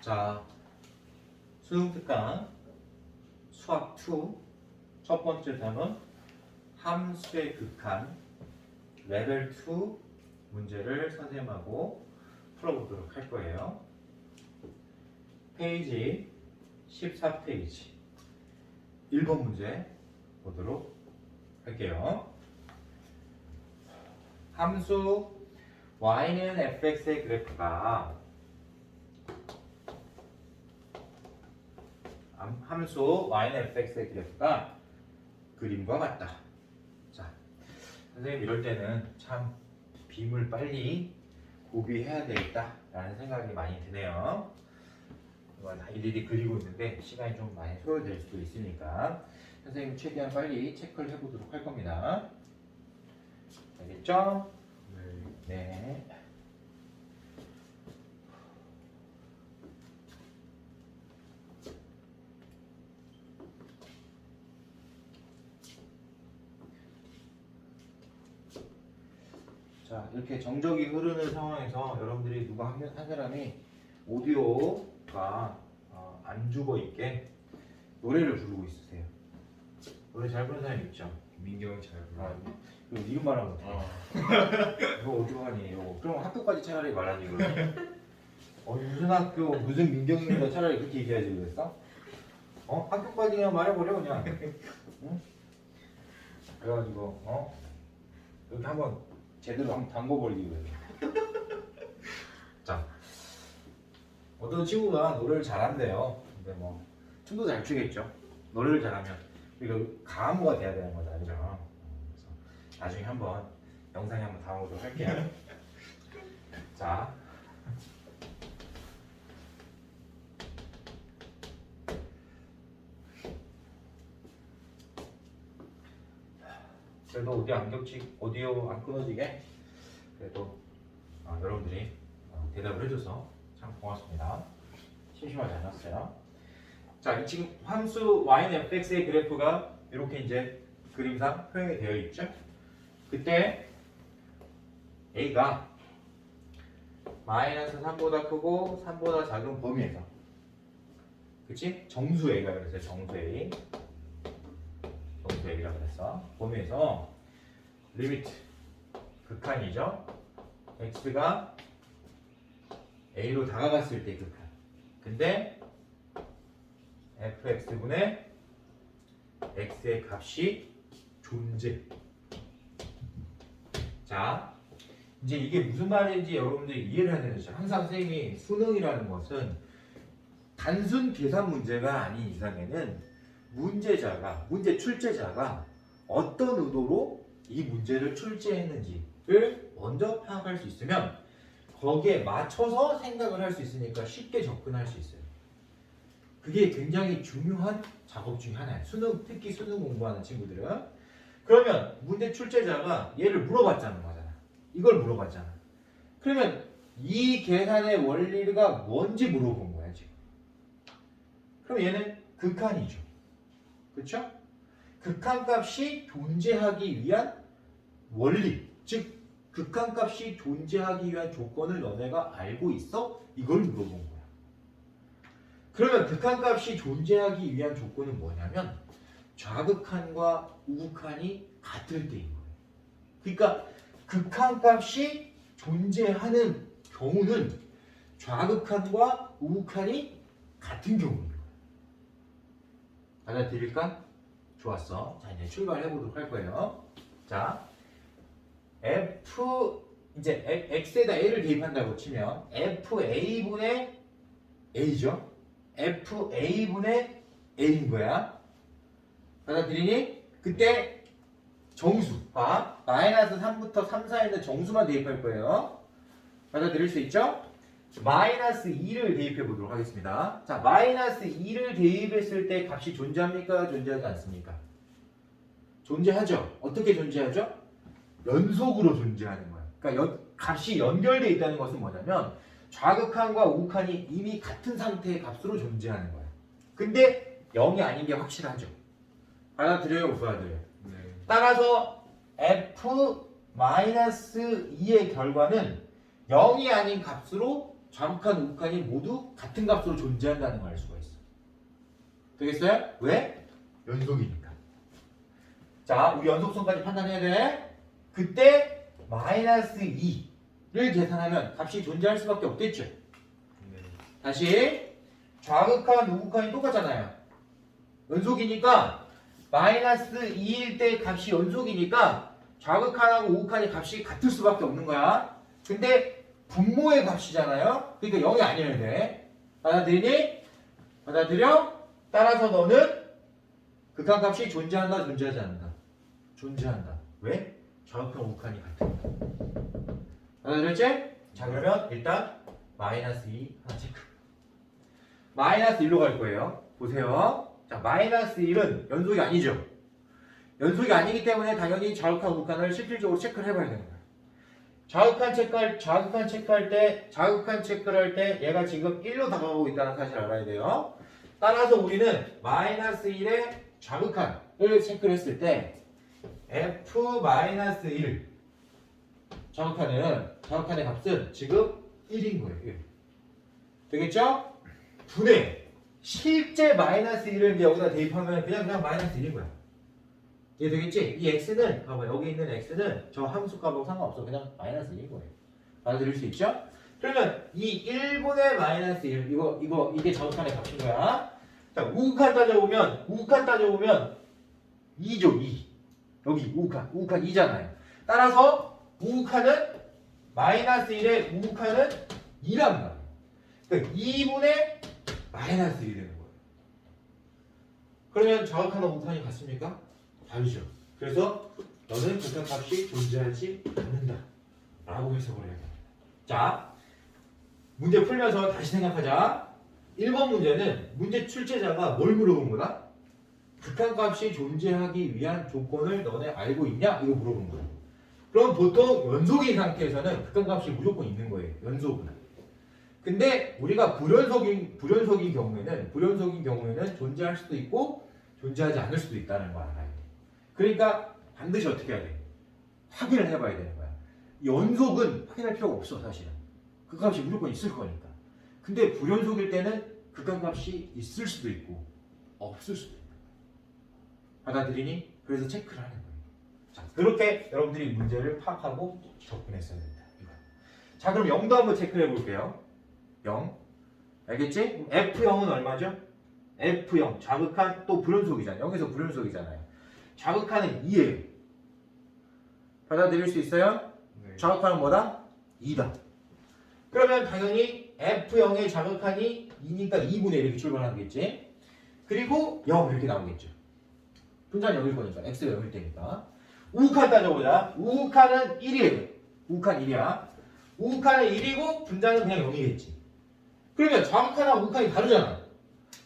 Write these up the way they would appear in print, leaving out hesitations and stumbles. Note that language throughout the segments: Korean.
자, 수능 특강 수학 2 첫 번째 단원 함수의 극한 레벨 2 문제를 선생님하고 풀어보도록 할 거예요. 페이지 14페이지 1번 문제 보도록 할게요. 함수 y는 fx의 그래프가 함수 y는 fx의 그래프가 그림과 같다. 자, 선생님 이럴 때는 참 빔을 빨리 구비해야 되겠다라는 생각이 많이 드네요. 이거 다 일일이 그리고 있는데 시간이 좀 많이 소요될 수도 있으니까 선생님 최대한 빨리 체크를 해보도록 할 겁니다. 알겠죠? 네. 자, 이렇게 정적이 흐르는 상황에서 여러분들이 누가 한 사람이 오디오가 안 죽어 있게 노래를 부르고 있으세요. 노래 잘 부르는 사람 있죠? 민경이 잘 불러. 이거 이름 말하면 어떡해? 이거 어떡하니? 이거. 그럼 학교까지 차라리 말하지 그러면. 무슨 학교 무슨 민경입니다. 차라리 그렇게 얘기하지 그랬어? 학교까지 그냥 말해버려 그냥. 응? 그래가지고 이렇게 한번 제대로 한번 담궈버리기 그래. 자, 어떤 친구가 노래를 잘한대요. 근데 뭐 춤도 잘 추겠죠. 노래를 잘하면 이거 가수가 돼야 되는 거죠, 알죠? 그래서 나중에 한번 영상에 한번 담아보도록 할게요. 자, 그래도 오디오 안 끊어지게 그래도 여러분들이 대답을 해줘서 참 고맙습니다. 심심하지 않았어요. 자, 지금 함수 y는 fx의 그래프가 이렇게 이제 그림상 표현이 되어 있죠. 그때 a가 마이너스 3보다 크고 3보다 작은 범위에서, 그치? 정수 a가 그랬어요. 정수 a라고 그랬어. 범위에서 리미트 극한이죠. x가 a로 다가갔을 때 극한. 근데 fx분의 x의 값이 존재. 자, 이제 이게 무슨 말인지 여러분들이 이해를 해야 되죠. 항상 선생님이 수능이라는 것은 단순 계산 문제가 아닌 이상에는 문제 출제자가 어떤 의도로 이 문제를 출제했는지를 먼저 파악할 수 있으면 거기에 맞춰서 생각을 할 수 있으니까 쉽게 접근할 수 있어요. 그게 굉장히 중요한 작업 중에 하나예요. 특히 수능 공부하는 친구들은. 그러면 문제 출제자가 얘를 물어봤자는 거잖아. 이걸 물어봤잖아. 그러면 이 계산의 원리가 뭔지 물어본 거야 지금. 그럼 얘는 극한이죠. 그렇죠? 극한값이 존재하기 위한 원리, 즉 극한값이 존재하기 위한 조건을 너네가 알고 있어? 이걸 물어본 거야. 그러면 극한값이 존재하기 위한 조건은 뭐냐면 좌극한과 우극한이 같을 때인 거예요. 그러니까 극한값이 존재하는 경우는 좌극한과 우극한이 같은 경우인 거예요. 받아들일까? 좋았어. 자, 이제 출발해 보도록 할 거예요. 자, 이제 x에다 a를 대입한다고 치면 fa분의 a죠. fa분의 a인 거야. 받아들이니? 그때 정수, 마이너스 3부터 3 사이에 있는 정수만 대입할 거예요. 받아들일 수 있죠? 마이너스 2를 대입해 보도록 하겠습니다. 자, 마이너스 2를 대입했을 때 값이 존재합니까? 존재하지 않습니까? 존재하죠. 어떻게 존재하죠? 연속으로 존재하는 거예요. 그러니까 값이 연결되어 있다는 것은 뭐냐면 좌극한과 우극한이 이미 같은 상태의 값으로 존재하는 거예요. 근데 0이 아닌 게 확실하죠. 받아들여요? 못 받아들여요? 네. 따라서 f-2의 결과는 0이 아닌 값으로 좌극한, 우극한이 모두 같은 값으로 존재한다는 걸 알 수가 있어. 되겠어요? 왜? 연속이니까. 자, 우리 연속성까지 판단해야 돼. 그때 마이너스 2를 계산하면 값이 존재할 수밖에 없겠죠. 다시 좌극한, 우극한이 똑같잖아요. 연속이니까 마이너스 2일 때 값이 연속이니까 좌극한하고 우극한의 값이 같을 수밖에 없는 거야. 근데 분모의 값이잖아요. 그러니까 0이 아니어야 돼. 받아들이니? 받아들여? 따라서 너는 극한값이 존재한다, 존재하지 않는다? 존재한다. 왜? 좌극한, 우극한이 같으니까. 받아들였지? 자, 그러면 일단 마이너스 2 하나 체크. 마이너스 1로 갈 거예요. 보세요. 자, 마이너스 1은 연속이 아니죠. 연속이 아니기 때문에 당연히 좌극한, 우극한을 실질적으로 체크를 해봐야 되는 거예요. 좌극한 체크를 할 때 얘가 지금 1로 다가가고 있다는 사실을 알아야 돼요. 따라서 우리는 마이너스 1의 좌극한을 체크를 했을 때 f-1 좌극한의 값은 지금 1인 거예요. 1. 되겠죠? 분의 실제 마이너스 1을 여기다 대입하면 그냥 마이너스 1인 거야. 이해 되겠지? 이 x는 봐봐, 여기 있는 x는 저 함수값하고 상관없어. 그냥 마이너스 1인 거예요. 받아들일 수 있죠? 그러면 이 1분의 마이너스 1 이게 좌극한의 값인 거야. 자, 우극한 따져보면 2죠. 2. 여기 우극한 2잖아요. 따라서 우극한은 마이너스 1에 우극한은 2란 말이에요. 그러니까 2분의 마이너스 1이 되는 거예요. 그러면 좌극한과 우극한이 같습니까? 다르죠. 그래서 너는 극한값이 존재하지 않는다 라고 해석을 해야 됩니다. 자, 문제 풀면서 다시 생각하자. 1번 문제는 문제 출제자가 뭘 물어본 거다? 극한값이 존재하기 위한 조건을 너네 알고 있냐? 이거 물어본 거야. 그럼 보통 연속인 상태에서는 극한값이 무조건 있는 거예요. 연속은. 근데 우리가 불연속인 경우에는 존재할 수도 있고 존재하지 않을 수도 있다는 걸 알아야 돼. 그러니까 반드시 어떻게 해야 돼? 확인을 해봐야 되는 거야. 연속은 확인할 필요가 없어, 사실은. 극한값이 무조건 있을 거니까. 근데 불연속일 때는 극한값이 있을 수도 있고 없을 수도 있는 거야. 받아들이니? 그래서 체크를 하는 거예요. 자, 그렇게 여러분들이 문제를 파악하고 접근했어야 된다. 이거. 자, 그럼 0도 한번 체크해 볼게요. 0. 알겠지? F0은 얼마죠? F0. 좌극한 또 불연속이잖아요. 0에서 불연속이잖아요. 좌극한은 2예요. 받아들일 수 있어요? 네. 좌극한은 뭐다? 2다. 그러면 당연히 F0의 좌극한이 2니까 2분의 1 이렇게 출발하겠지. 그리고 0 이렇게 나오겠죠. 분자는 0일 거니까. x가 0일 테니까. 우극한 따져보자. 우극한은 1이에요. 우극한 1이야. 우극한은 1이고 분자는 그냥 0이겠지. 그러면 좌극한과 우극한이 다르잖아.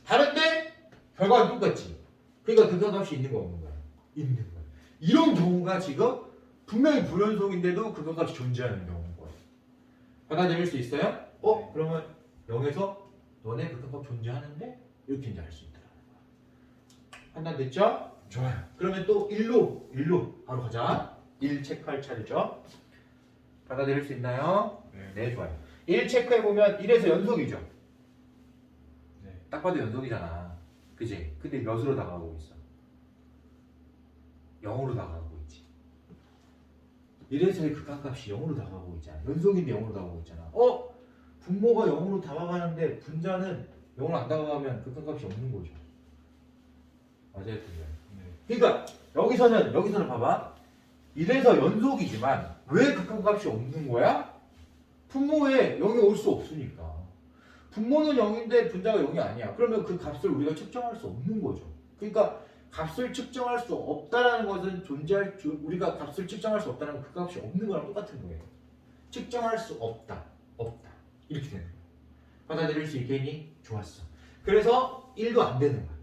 다른데 결과는 똑같지. 그러니까 극한값이 있는 거 없는 거야. 있는 거야. 이런 경우가 지금 분명히 불연속인데도 극한값이 존재하는 경우인 거예요. 받아들일 수 있어요? 그러면 0에서 너네 극한값 존재하는데? 이렇게 이제 할 수 있더라는 거야. 판단됐죠? 좋아요. 그러면 또 1로 바로 가자. 1 체크할 차례죠. 받아들일 수 있나요? 네, 좋아요. 1 체크해보면 1에서 연속이죠? 네. 딱 봐도 연속이잖아. 그지? 근데 몇으로 다가가고 있어? 0으로 다가가고 있지. 1에서의 극한값이 0으로 다가가고 있잖아. 연속인데 0으로 다가가고 있잖아. 분모가 0으로 다가가는데 분자는 0으로 안 다가가면 극한값이 없는 거죠. 맞아요, 틀려요. 그러니까 여기서는 봐봐. 1에서 연속이지만 왜 극한값이 없는 거야? 분모에 0이 올 수 없으니까. 분모는 0인데 분자가 0이 아니야. 그러면 그 값을 우리가 측정할 수 없는 거죠. 그러니까 값을 측정할 수 없다라는 것은 우리가 값을 측정할 수 없다는 그 값이 없는 거랑 똑같은 거예요. 측정할 수 없다. 이렇게 되는 거야. 받아들일 수 있겠니? 좋았어. 그래서 1도 안 되는 거야.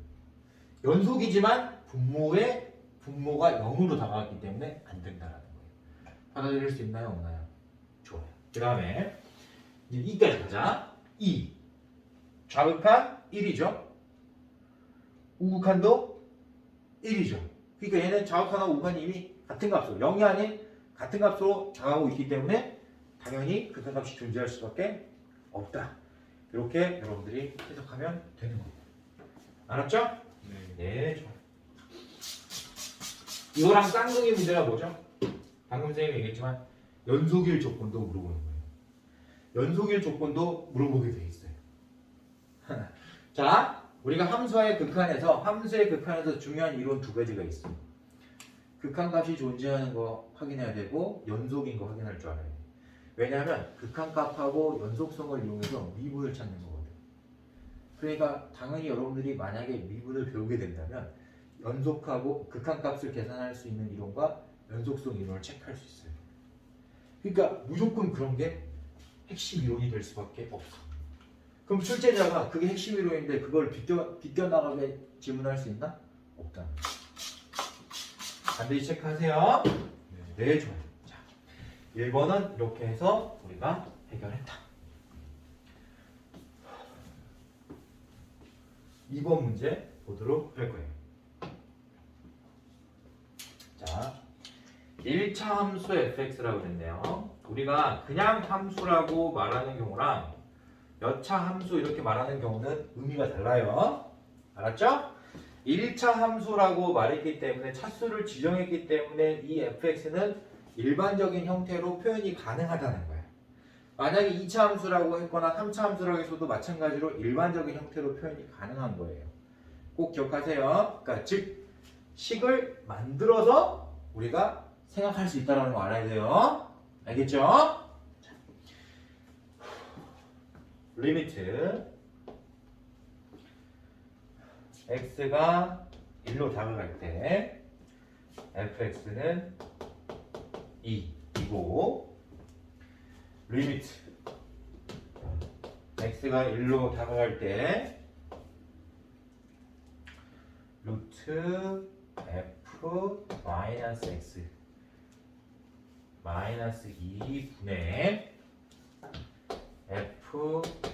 연속이지만 분모가 0으로 다가왔기 때문에 안 된다라는 거예요. 받아들일 수 있나요? 없나요? 좋아요. 그 다음에 이제 2까지 가자. 2. 좌극한 1이죠. 우극한도 1이죠. 그러니까 얘는 좌극한하고 우극한이 이미 같은 값으로 0이 아닌 같은 값으로 다가가고 있기 때문에 당연히 극한값이 존재할 수밖에 없다. 이렇게 여러분들이 해석하면 되는 겁니다. 알았죠? 네, 좋아요. 이거랑 쌍둥이 문제가 뭐죠? 방금 선생님이 얘기했지만 연속일 조건도 물어보는 거예요. 연속일 조건도 물어보게 돼 있어요. 자, 우리가 함수의 극한에서 중요한 이론 두 가지가 있어. 극한값이 존재하는 거 확인해야 되고 연속인 거 확인할 줄 알아야 돼. 왜냐하면 극한값하고 연속성을 이용해서 미분을 찾는 거거든. 그러니까 당연히 여러분들이 만약에 미분을 배우게 된다면 연속하고 극한값을 계산할 수 있는 이론과 연속성 이론을 체크할 수 있어요. 그러니까 무조건 그런 게 핵심 이론이 될 수밖에 없어. 그럼 출제자가 그게 핵심 이론인데 그걸 비껴나가게 질문할 수 있나? 없다. 반드시 체크하세요. 네, 좋아요. 자, 1번은 이렇게 해서 우리가 해결했다. 2번 문제 보도록 할 거예요. 자, 1차 함수 fx라고 했네요. 우리가 그냥 함수라고 말하는 경우랑 여차 함수 이렇게 말하는 경우는 의미가 달라요. 알았죠? 1차 함수라고 말했기 때문에 차수를 지정했기 때문에 이 fx는 일반적인 형태로 표현이 가능하다는 거야. 만약에 2차 함수라고 했거나 3차 함수라고 해서도 마찬가지로 일반적인 형태로 표현이 가능한 거예요. 꼭 기억하세요. 그러니까 즉 식을 만들어서 우리가 생각할 수 있다는 거 알아야 돼요. 알겠죠? 리미트 x가 1로 다가갈 때 fx는 2이고 리미트 x가 1로 다가갈 때 루트 f 마이너스 x 마이너스 2분의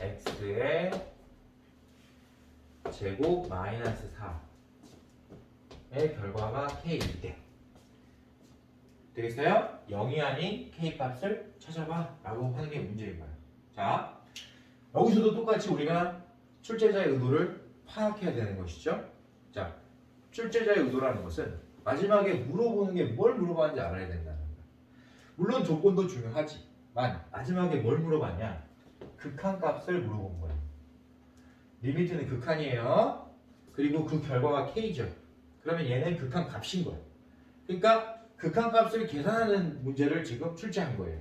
fx의 제곱 마이너스 4의 결과가 k일 때 되겠어요? 0이 아닌 k 값을 찾아봐 라고 하는 게 문제인 거예요. 자, 여기서도 똑같이 우리가 출제자의 의도를 파악해야 되는 것이죠. 자, 출제자의 의도라는 것은 마지막에 물어보는 게 뭘 물어봤는지 알아야 된다는 거예요. 물론 조건도 중요하지만 마지막에 뭘 물어봤냐? 극한값을 물어본 거예요. 리미트는 극한이에요. 그리고 그 결과가 k죠. 그러면 얘는 극한값인 거예요. 그러니까 극한값을 계산하는 문제를 지금 출제한 거예요.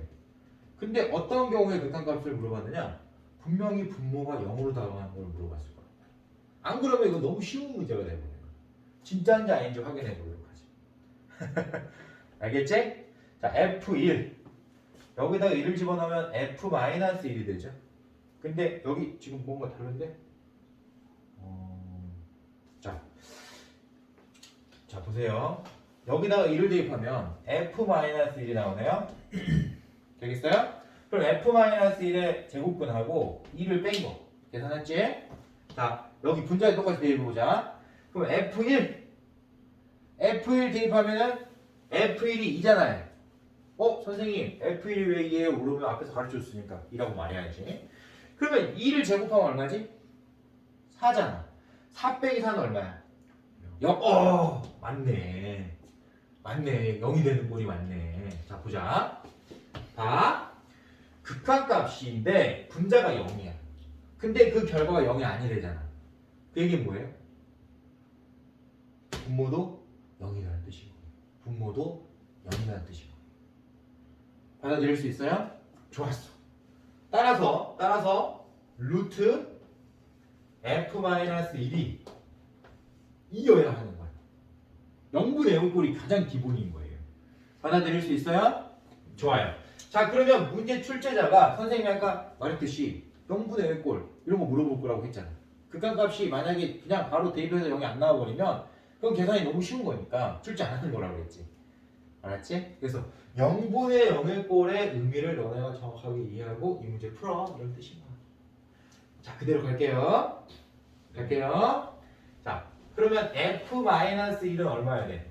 근데 어떤 경우에 극한값을 물어봤느냐? 분명히 분모가 0으로 다가가는 걸 물어봤을 거예요. 안 그러면 이거 너무 쉬운 문제가 되거든요. 진짜인지 아닌지 확인해 보도록 하죠. 알겠지? 자, F1 여기다가 1을 집어넣으면 F-1이 되죠. 근데 여기 지금 뭔가 다른데? 자 보세요. 여기다가 1을 대입하면 F-1이 나오네요. 되겠어요? 그럼 F-1의 제곱근하고 2를 뺀 거 계산했지? 자, 여기 분자에 똑같이 대입해보자. 그럼 F1 대입하면은 F1이 2잖아요. 선생님 F1이 왜 2예요? 물으면 앞에서 가르쳐줬으니까 2라고 말해야지. 그러면 2를 제곱하면 얼마지? 4잖아. 4 빼기 4는 얼마야? 0. 맞네. 0이 되는 꼴이 맞네. 자, 보자. 극한값인데 분자가 0이야. 근데 그 결과가 0이 아니래잖아. 그 얘기는 뭐예요? 분모도 0이라는 뜻이고 분모도 0이라는 뜻이고. 받아들일 수 있어요? 좋았어. 따라서 루트 f-1이 2여야 하는 거야. 0분의 0꼴이 가장 기본인 거예요. 받아들일 수 있어요? 좋아요. 자, 그러면 문제 출제자가 선생님이 아까 말했듯이 0분의 1꼴 이런 거 물어볼 거라고 했잖아. 극한값이 만약에 그냥 바로 대입해서 0이 안 나와버리면 그건 계산이 너무 쉬운 거니까 출제 안 하는 거라고 했지. 알았지? 그래서 0분의 0의 꼴의 의미를 너네가 정확하게 이해하고 이 문제 풀어. 이런 뜻인 거야. 자, 그대로 갈게요. 자, 그러면 f-1은 얼마여야 돼?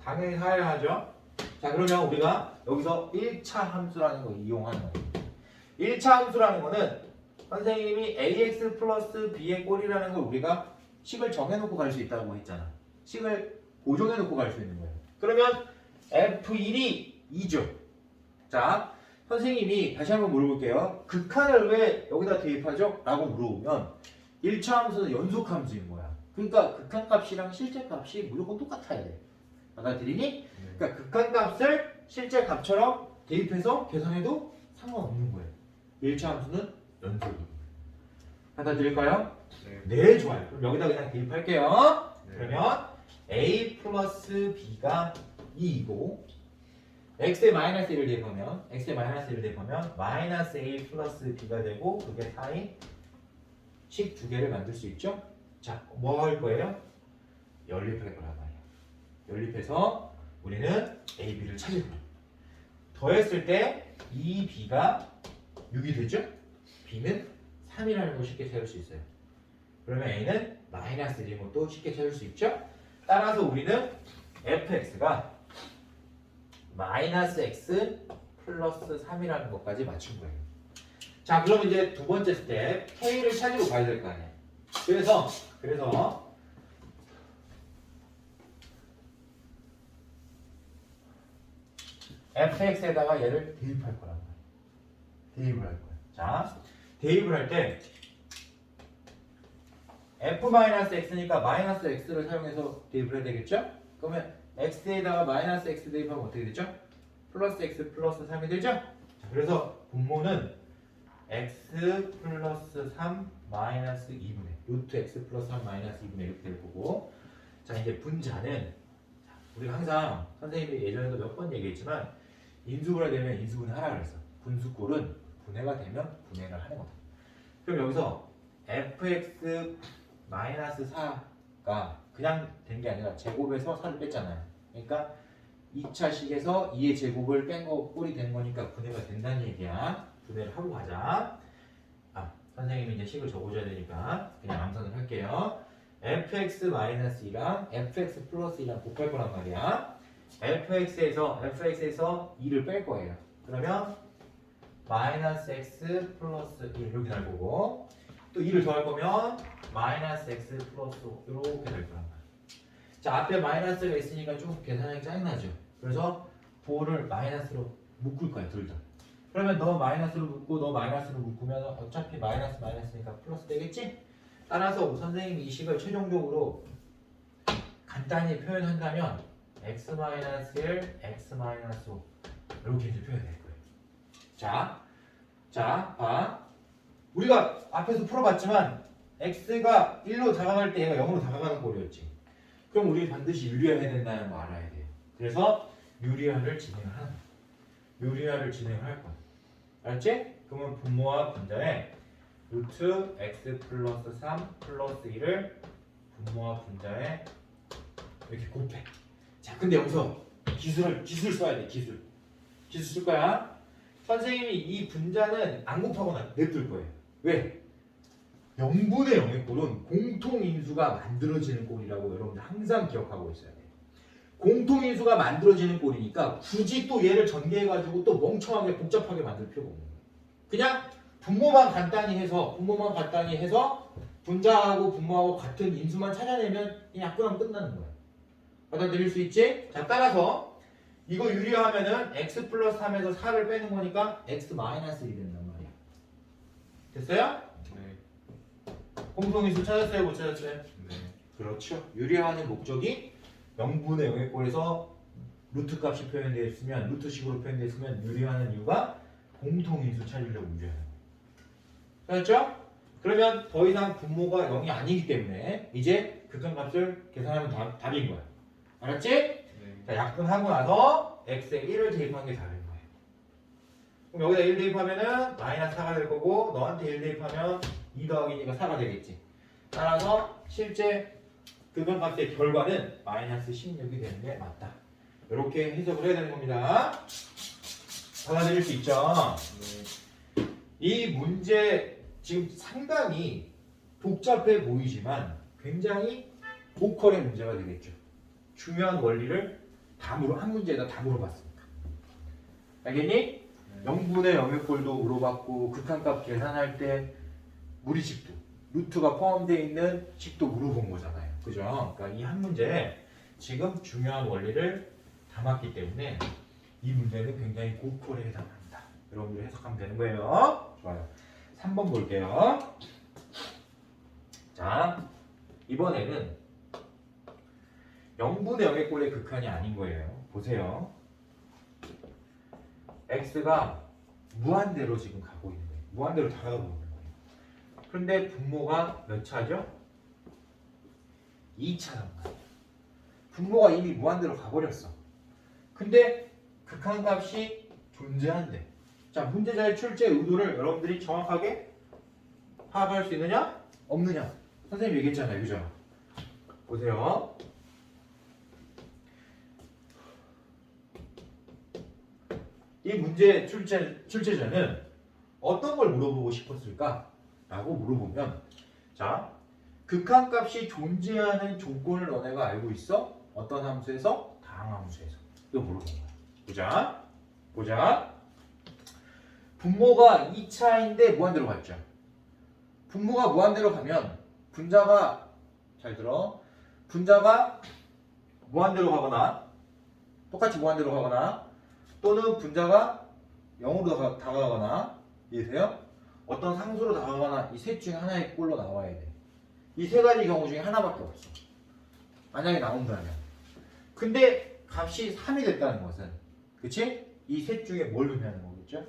당연히 4여야 하죠. 자, 그러면 우리가 여기서 1차 함수라는 거 이용하는 거예요. 1차 함수라는 거는 선생님이 ax 플러스 b의 꼴이라는 걸 우리가 식을 정해놓고 갈 수 있다고 했잖아. 식을 고정해놓고 갈 수 있는 거예요. 그러면 f1이 2죠. 자, 선생님이 다시 한번 물어볼게요. 극한을 왜 여기다 대입하죠? 라고 물어보면 1차 함수는 연속 함수인 거야. 그러니까 극한값이랑 실제값이 무조건 똑같아야 돼. 받아들이니? 그러니까 극한값을 실제값처럼 대입해서 계산해도 상관없는 거예요. 1차 함수는 연속입니다. 받아들일까요? 네, 좋아요. 그럼 여기다 그냥 대입할게요. 그러면 a 플러스 b가 2이고 x에 마이너스 1을 대입하면 마이너스 a 플러스 b가 되고 그게 4인 식 두 개를 만들 수 있죠? 자, 뭐 할 거예요? 연립할 거란 말이야. 연립해서 우리는 a, b를 찾을 거예요. 더했을 때 2b가 6이 되죠? b는 3이라는 걸 쉽게 찾을 수 있어요. 그러면 a는 마이너스 1인 것도 쉽게 찾을 수 있죠? 따라서 우리는 fx가 마이너스 x 플러스 3이라는 것까지 맞춘 거예요. 자, 그럼 이제 두 번째 스텝 k를 찾으러 가야 될 거 아니에요. 그래서 fx에다가 얘를 대입할 거란 말이에요. 대입을 할 거예요. 자, 대입을 할 때 f-x니까 마이너스 x를 사용해서 대입을 해야 되겠죠? 그러면 x에다가 마이너스 x 대입하면 어떻게 되죠? 플러스 x 플러스 3이 되죠? 자, 그래서 분모는 x 플러스 3 마이너스 2분의 루트 x 플러스 3 마이너스 2분의 이렇게 될 거고, 자, 이제 분자는 우리가 항상 선생님이 예전에도 몇 번 얘기했지만 인수분해 되면 인수분해 하라 그랬어. 분수꼴은 분해가 되면 분해를 하는 거다. 그럼 여기서 fx 마이너스 4가 그냥 된 게 아니라 제곱에서 4를 뺐잖아요. 그러니까 2차 식에서 2의 제곱을 뺀 거 꼴이 된 거니까 분해가 된다는 얘기야. 분해를 하고 가자. 선생님이 이제 식을 적어줘야 되니까 그냥 암산을 할게요. fx-2랑 fx 플러스 2랑 곱할 거란 말이야. fx에서 2를 뺄 거예요. 그러면 마이너스 x 플러스 1 이렇게 날 거고, 또 2를 더할 거면 마이너스 x 플러스 5 이렇게 될 거란 말이야. 자, 앞에 마이너스가 있으니까 좀 계산하기 짜증나죠. 그래서 4를 마이너스로 묶을 거야, 둘 다. 그러면 너 마이너스로 묶고 너 마이너스로 묶으면 어차피 마이너스니까 플러스 되겠지? 따라서 선생님이 이 식을 최종적으로 간단히 표현한다면 x-1, x-5 이렇게 이제 표현될 거예요. 자, 봐. 우리가 앞에서 풀어봤지만 x가 1로 다가갈 때 얘가 0으로 다가가는 꼴이었지. 그럼 우리 반드시 유리화해야 된다는 거 알아야 돼요. 그래서 유리화를 진행을 하는 거야. 유리화를 진행을 할 거야. 알았지? 그러면 분모와 분자에 루트 x 플러스 3 플러스 2를 분모와 분자에 이렇게 곱해. 자, 근데 여기서 기술 써야 돼. 기술 쓸 거야. 선생님이 이 분자는 안 곱하거나 냅둘 거예요. 왜? 0분의 0의 꼴은 공통인수가 만들어지는 꼴이라고 여러분들 항상 기억하고 있어야 돼요. 공통인수가 만들어지는 꼴이니까 굳이 또 얘를 전개해가지고 또 멍청하게 복잡하게 만들 필요가 없는 거예요. 그냥 분모만 간단히 해서 분자하고 분모하고 같은 인수만 찾아내면 그냥 약분하면 끝나는 거예요. 받아들일 수 있지? 자, 따라서 이거 유리화하면은 x 플러스 3에서 4를 빼는 거니까 x 마이너스 1이 된단 말이야. 됐어요? 네. 공통인수 찾았어요? 못 찾았어요? 네. 그렇죠. 유리화하는 목적이 0분의 0의 꼴에서 루트 값이 표현되어 있으면 루트식으로 표현되어 있으면 유리화하는 이유가 공통인수 찾으려고 유리화하는 거예요. 됐죠? 그러면 더 이상 분모가 0이 아니기 때문에 이제 극한값을 계산하면 답인 거야. 알았지? 네. 자, 약분하고 나서 x에 1을 대입한 게 답인 거예요. 그럼 여기다 1 대입하면은 마이너스 4가 될 거고, 너한테 1 대입하면 2 더하기니까 4가 되겠지. 따라서 실제 극한값의 결과는 마이너스 16이 되는 게 맞다. 이렇게 해석을 해야 되는 겁니다. 받아들일 수 있죠? 네. 이 문제 지금 상당히 복잡해 보이지만 굉장히 보컬의 문제가 되겠죠. 중요한 원리를 한 문제에다 다 물어봤으니까. 알겠니? 0분의 0의 꼴도 물어봤고 극한값 계산할 때 무리식도 루트가 포함되어 있는 식도 물어본 거잖아요. 그죠? 그러니까 이 한 문제에 지금 중요한 원리를 담았기 때문에 이 문제는 굉장히 고퀄에 해당합니다. 여러분들 해석하면 되는 거예요. 좋아요. 3번 볼게요. 자, 이번에는 0분의 0의 꼴의 극한이 아닌 거예요. 보세요. x가 무한대로 지금 가고 있는 거예요. 무한대로 다가가고 있는 거예요. 그런데 분모가 몇 차죠? 2차란 말이에요. 분모가 이미 무한대로 가버렸어. 근데 극한값이 존재한대. 자, 문제자의 출제 의도를 여러분들이 정확하게 파악할 수 있느냐? 없느냐? 선생님이 얘기했잖아요. 그죠? 보세요. 이 문제 출제자는 어떤 걸 물어보고 싶었을까? 라고 물어보면, 자, 극한값이 존재하는 조건을 너네가 알고 있어? 어떤 함수에서? 다항함수에서. 이거 물어본 거야. 보자. 보자. 분모가 2차인데 무한대로 갔죠. 분모가 무한대로 가면 분자가, 잘 들어, 분자가 무한대로 가거나 똑같이 무한대로 가거나 또는 분자가 0으로 다가가거나, 이해돼요? 어떤 상수로 다가가거나 이 셋 중에 하나의 꼴로 나와야 돼. 이 세 가지 경우 중에 하나밖에 없어. 만약에 나온다면. 근데 값이 3이 됐다는 것은, 그치? 이 셋 중에 뭘 의미하는 거겠죠?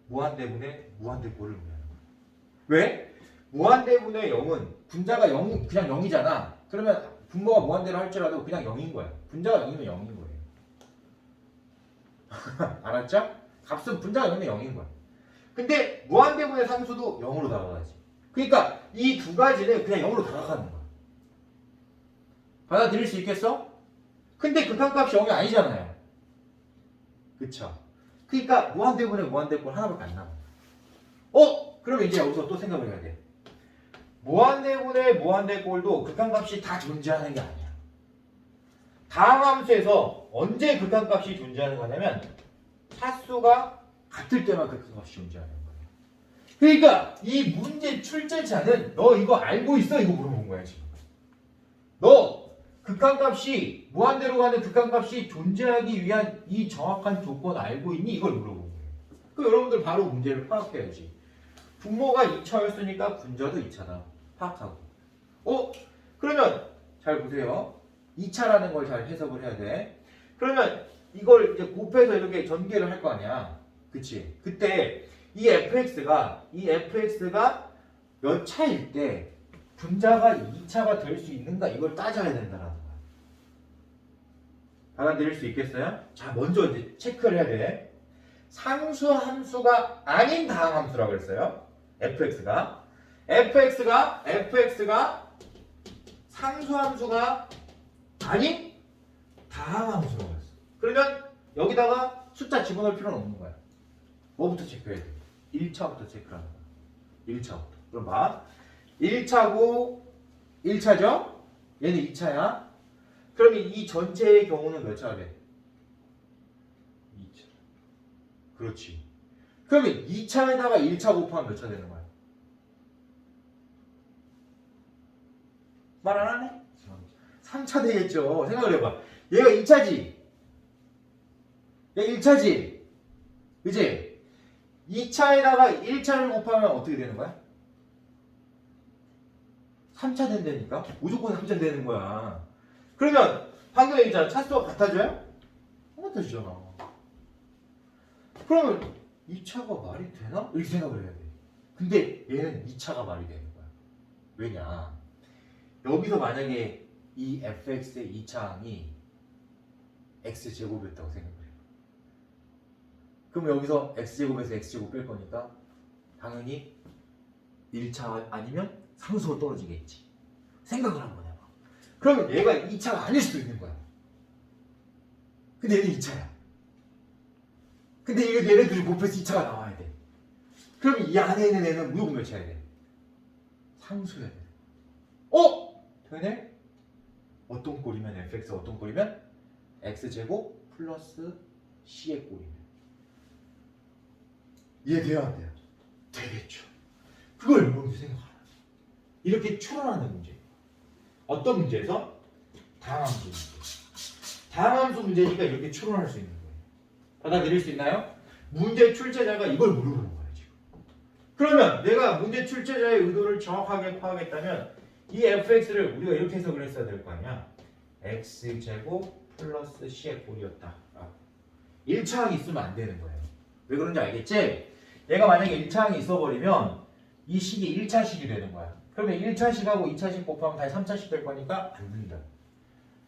무한대분의 무한대꼴을 의미하는 거야. 왜? 무한대분의 0은 분자가 0, 그냥 0이잖아. 그러면 분모가 무한대로 할지라도 그냥 0인 거야. 분자가 0이면 0인 거예요. 알았죠? 값은 분자가 0이면 0인 거야. 근데 무한대분의 상수도 0으로 다가가지. 그러니까 이 두 가지는 그냥 0으로 다가가는 거야. 받아들일 수 있겠어? 근데 극한값이 0이 아니잖아요. 그쵸? 그러니까 무한대분의 무한대꼴 하나밖에 안 남아. 그러면 이제 여기서 또 생각을 해야 돼. 무한대분의 무한대꼴도 극한값이 다 존재하는 게 아니야. 다항함수에서 언제 극한값이 존재하는 거냐면 차수가 같을 때만 극한값이 존재하는 거예요. 그러니까 이 문제 출제자는 너 이거 알고 있어? 이거 물어본 거야 지금. 너 극한값이 무한대로 가는 극한값이 존재하기 위한 이 정확한 조건 알고 있니? 이걸 물어본 거예요. 그럼 여러분들 바로 문제를 파악해야지. 분모가 2차였으니까 분자도 2차다. 파악하고. 그러면 잘 보세요. 2차라는 걸 잘 해석을 해야 돼. 그러면 이걸 이제 곱해서 이렇게 전개를 할 거 아니야. 그치? 그때 이 fx가 몇 차일 때 분자가 2차가 될 수 있는가 이걸 따져야 된다라는 거야. 받아들일 수 있겠어요? 자, 먼저 이제 체크를 해야 돼. 상수 함수가 아닌 다항함수라고 했어요. fx가 상수 함수가 아닌 다항함수라고 했어. 그러면 여기다가 숫자 집어넣을 필요는 없는 거야. 뭐부터 체크해야 돼? 1차부터 체크하는 거야. 1차부터. 그럼 봐. 1차고 1차죠? 얘는 2차야. 그러면 이 전체의 경우는 몇 차가 돼? 2차. 그렇지. 그러면 2차에다가 1차 곱하면 몇 차 되는 거야? 말 안 하네? 3차 되겠죠. 생각을 해봐. 얘가 2차지. 얘가 1차지. 그치? 2차에다가 1차를 곱하면 어떻게 되는 거야? 3차 된다니까? 무조건 3차 되는 거야. 그러면 방금 얘기했잖아. 차수가 같아져요? 안 같아지잖아. 그러면 2차가 말이 되나? 이렇게 생각을 해야 돼. 근데 얘는 2차가 말이 되는 거야. 왜냐? 여기서 만약에 이 fx의 2차항이 x제곱이었다고 생각을 해요. 그럼 여기서 x제곱에서 x제곱 뺄 거니까 당연히 1차 아니면 상수가 떨어지겠지. 생각을 한번 해봐. 그러면 얘가 2차가 아닐 수도 있는 거야. 근데 얘는 2차야. 근데 이거 얘네들이 곱해서 2차가 나와야 돼. 그럼 이 안에 있는 애는 무조건 몇 차야 돼? 상수야 돼. 되네? 어떤 꼴이면 fx 어떤 꼴이면 x제곱 플러스 c의 꼴이면 이해돼요 안 돼요? 되겠죠. 그걸 여러분들 생각하라. 이렇게 추론하는 문제. 어떤 문제에서? 다항함수 문제. 다항함수 문제니까 이렇게 추론할 수 있는 거예요. 받아들일 수 있나요? 문제 출제자가 이걸 물어보는 거예요 지금. 그러면 내가 문제 출제자의 의도를 정확하게 파악했다면 이 fx를 우리가 이렇게 해석을 했어야 될 거 아니야. x제곱 플러스 c의 꼴이었다. 1차항이 있으면 안 되는 거예요. 왜 그런지 알겠지? 얘가 만약에 1차항이 있어버리면 이 식이 1차식이 되는 거야. 그러면 1차식하고 2차식 곱하면 다시 3차식 될 거니까 안 된다.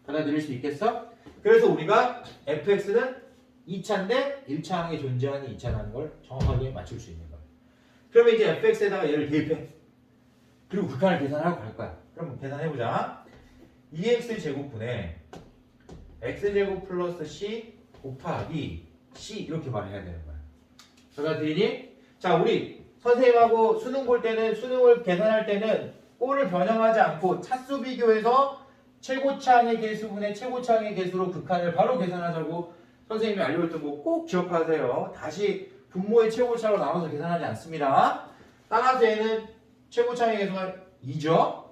받아들일 수 있겠어? 그래서 우리가 fx는 2차인데 1차항에 존재하는 2차라는 걸 정확하게 맞출 수 있는 거야. 그러면 이제 fx에다가 얘를 대입해. 그리고 극한을 계산하고 갈 거야. 그럼 계산해보자. 2x제곱분의 x제곱 플러스 c 곱하기 c 이렇게 말해야 되는 거야. 받아들이니? 자, 우리 선생님하고 수능 볼 때는 수능을 계산할 때는 꼴을 변형하지 않고 차수 비교해서 최고차항의 개수분의 최고차항의 개수로 극한을 바로 계산하자고 선생님이 알려줬던 거 꼭 기억하세요. 다시 분모의 최고차로 나눠서 계산하지 않습니다. 따라서 얘는 최고차항의 개수가 2죠.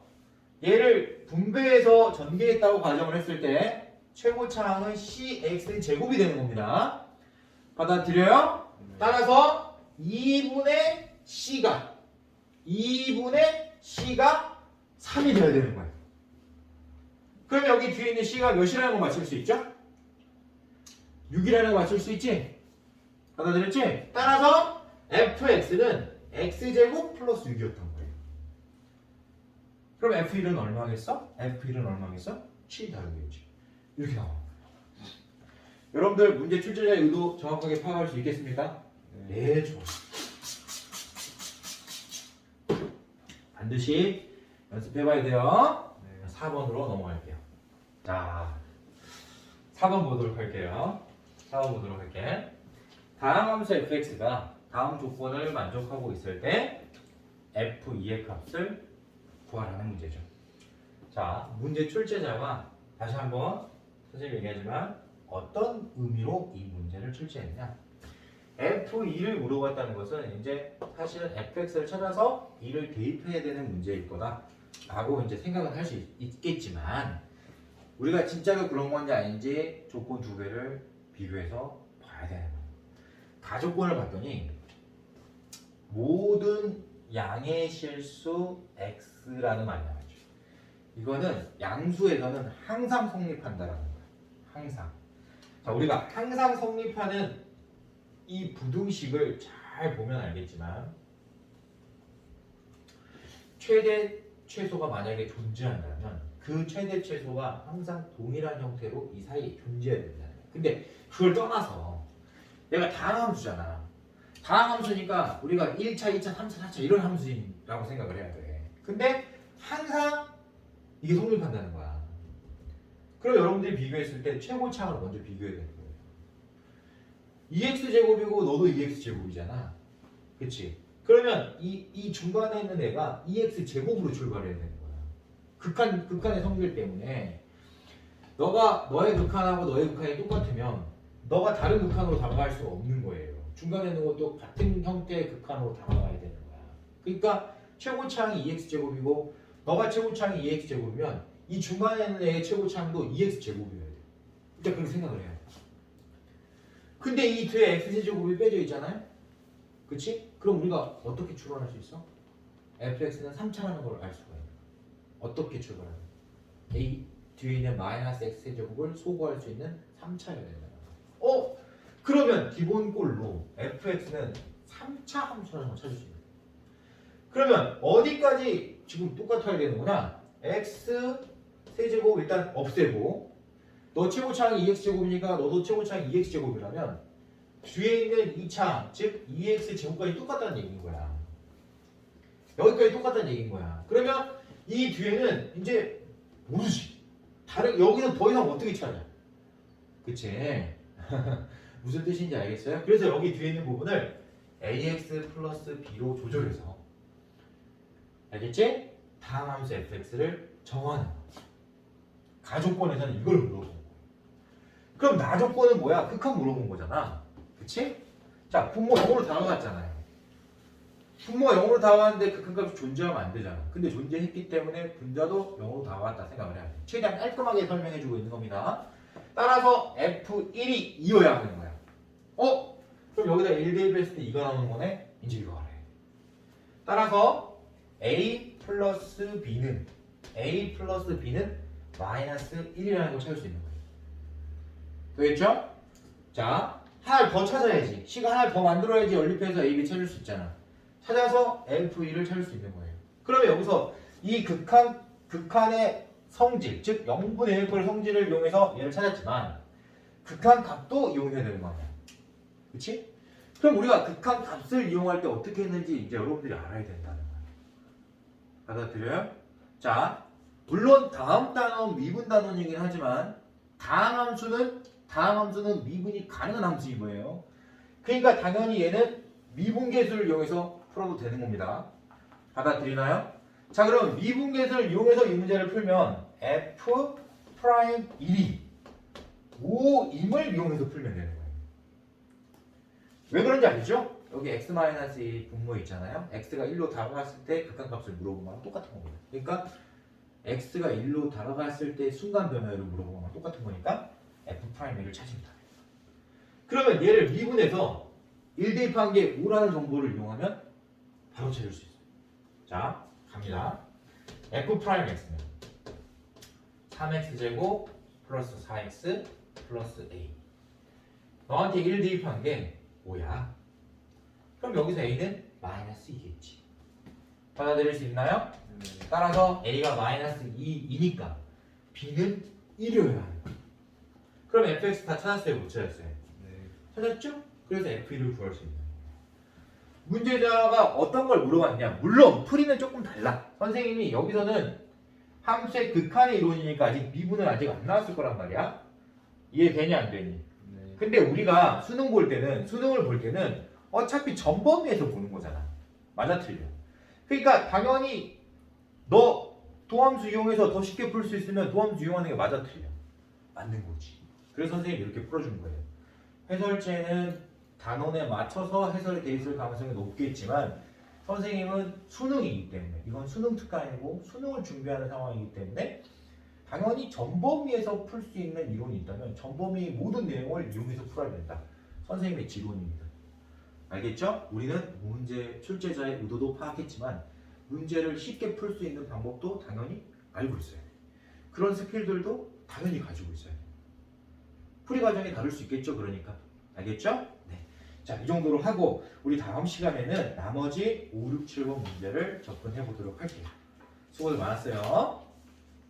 얘를 분배해서 전개했다고 가정을 했을 때 최고차항은 cx제곱이 되는 겁니다. 받아들여요? 따라서 2분의 c가 3이 되어야 되는 거예요. 그럼 여기 뒤에 있는 c가 몇이라는 거 맞출 수 있죠? 6이라는 거 맞출 수 있지? 받아들였지? 따라서 fx는 x제곱 플러스 6이었던 거예요. 그럼 f1은 얼마겠어? f1은 얼마겠어? 7이 다르겠지. 이렇게 나와. 여러분들 문제 출제자의 의도 정확하게 파악할 수 있겠습니까? 네, 좋아. 반드시 연습해봐야 돼요. 4번으로 넘어갈게요. 자, 4번 보도록 할게요. 4번 보도록 할게. 다음 함수 fx가 다음 조건을 만족하고 있을 때 f2의 값을 구하라는 문제죠. 자, 문제 출제자가 다시 한번 선생님이 얘기하지만 어떤 의미로 이 문제를 출제했냐? f2를 물어봤다는 것은 이제 사실은 fx를 찾아서 2를 대입해야 되는 문제일 거다 라고 이제 생각은 할 수 있겠지만 우리가 진짜로 그런 건지 아닌지 조건 두 개를 비교해서 봐야 되는 거예요. 가조건을 봤더니 모든 양의 실수 x라는 말이 나와요. 이거는 양수에서는 항상 성립한다라는 거예요. 항상. 자, 우리가 항상 성립하는 이 부등식을 잘 보면 알겠지만 최대 최소가 만약에 존재한다면 그 최대 최소가 항상 동일한 형태로 이 사이에 존재해야 된다는 거예요. 근데 그걸 떠나서 내가 다항함수잖아. 다항함수니까 우리가 1차, 2차, 3차, 4차 이런 함수라고 생각을 해야 돼. 근데 항상 이게 성립한다는 거야. 그럼 여러분들이 비교했을 때 최고차항을 먼저 비교해야 되는 거예요. 2x제곱이고 너도 2x제곱이잖아. 그치? 그러면 이 중간에 있는 애가 2x제곱으로 출발해야 되는 거야. 극한의 성질 때문에 너의 극한하고 너의 극한이 똑같으면 너가 다른 극한으로 다가갈 수가 없는 거예요. 중간에 있는 것도 같은 형태의 극한으로 다가가야 되는 거야. 그러니까 최고차항이 2x제곱이고 너가 최고차항이 2x제곱이면 이 중간에 있는 애의 최고차항도 2x제곱이어야 돼. 그러니까 그렇게 생각을 해요. 근데 이 뒤에 x제곱이 빼져 있잖아요. 그치? 그럼 우리가 어떻게 추론할 수 있어? fx는 3차라는 걸 알 수가 있는 거야. 어떻게 출발하는 거야? a 뒤에 있는 마이너스 x제곱을 소구할 수 있는 3차여야 된다. 그러면 기본꼴로 fx는 3차 함수라는 걸 찾을 수 있는 거야. 그러면 어디까지 지금 똑같아야 되는구나. x 세제곱 일단 없애고 너 최고차항이 2x제곱이니까 너도 최고차항이 2x제곱이라면 뒤에 있는 2차 즉 2x제곱까지 똑같다는 얘기인 거야. 여기까지 똑같다는 얘기인 거야. 그러면 이 뒤에는 이제 모르지. 여기서 더 이상 어떻게 찾아? 그치? 무슨 뜻인지 알겠어요? 그래서 여기 뒤에 있는 부분을 ax 플러스 b로 조절해서 알겠지? 다음 함수 fx를 정하는 거야. 가조건에서는 이걸 물어본 거야. 그럼 나조건은 뭐야? 극한 물어본 거잖아. 그치? 자, 분모 0으로 다가갔잖아요. 분모가 0으로 다 왔는데 극한값이 존재하면 안 되잖아. 근데 존재했기 때문에 분자도 0으로 다 왔다 생각을 해야 돼. 최대한 깔끔하게 설명해주고 있는 겁니다. 따라서 F1이 2여야 하는 거야. 그럼 여기다 1 대입했을 때 2가 나오는 거네? 이제 이거 알아요. 따라서 A 플러스 B는 마이너스 1이라는 걸 찾을 수 있는 거예요. 되겠죠? 자, 하나를 더 찾아야지. C가 하나를 더 만들어야지 연립해서 A, B 찾을 수 있잖아. 찾아서 F2를 찾을 수 있는 거예요. 그러면 여기서 이 극한의 성질, 즉 0분의 1꼴 성질을 이용해서 얘를 찾았지만 극한 값도 이용해야 되는 거 아니야. 그치? 그럼 우리가 극한 값을 이용할 때 어떻게 했는지 이제 여러분들이 알아야 된다는 거야. 받아들여요? 자, 물론 다음 단원 미분 단원이긴 하지만 다음 함수는 미분이 가능한 함수인 거예요. 그러니까 당연히 얘는 미분계수를 이용해서 풀어도 되는 겁니다. 받아들이나요? 자, 그럼 미분계수를 이용해서 이 문제를 풀면 F'1이 5임을 이용해서 풀면 되는 거예요. 왜 그런지 알죠? 여기 x-1 분모 있잖아요. x가 1로 다가갔을 때 극한값을 물어본 거랑 똑같은 겁니다. 그러니까 x가 1로 다가갔을 때 순간 변화율을 물어본 거랑 똑같은 거니까 F'1을 찾습니다. 그러면 얘를 미분해서 1 대입한 게 5라는 정보를 이용하면 바로 찾을 수 있어요. 자, 갑니다. F'X는 3x제곱 플러스 4x 플러스 a. 너한테 1 대입한 게 5야. 그럼 여기서 a는 마이너스 2겠지. 받아들일 수 있나요? 따라서 a가 마이너스 2이니까 b는 1이어야 하는 거야. 그럼 fx 다 찾았어요? 못 찾았어요? 네. 찾았죠? 그래서 F1을 구할 수 있는 거예요. 문제자가 어떤 걸 물어봤냐? 물론 풀이는 조금 달라. 선생님이 여기서는 함수의 극한의 이론이니까 아직 미분은 아직 안 나왔을 거란 말이야. 이해되니 안 되니? 네. 근데 우리가 수능을 볼 때는 어차피 전범위에서 보는 거잖아. 맞아 틀려. 그러니까 당연히 너 도함수 이용해서 더 쉽게 풀 수 있으면 도함수 이용하는 게 맞아 틀려. 맞는 거지. 그래서 선생님이 이렇게 풀어주는 거예요. 해설제는 단원에 맞춰서 해설이 돼 있을 가능성이 높겠지만 선생님은 수능이기 때문에 이건 수능 특강이고 수능을 준비하는 상황이기 때문에 당연히 전범위에서 풀 수 있는 이론이 있다면 전범위의 모든 내용을 이용해서 풀어야 된다. 선생님의 지론입니다. 알겠죠? 우리는 문제 출제자의 의도도 파악했지만 문제를 쉽게 풀 수 있는 방법도 당연히 알고 있어야 돼. 그런 스킬들도 당연히 가지고 있어야 돼. 풀이 과정이 다를 수 있겠죠? 그러니까. 알겠죠? 네. 자, 이 정도로 하고 우리 다음 시간에는 나머지 5, 6, 7번 문제를 접근해 보도록 할게요. 수고들 많았어요.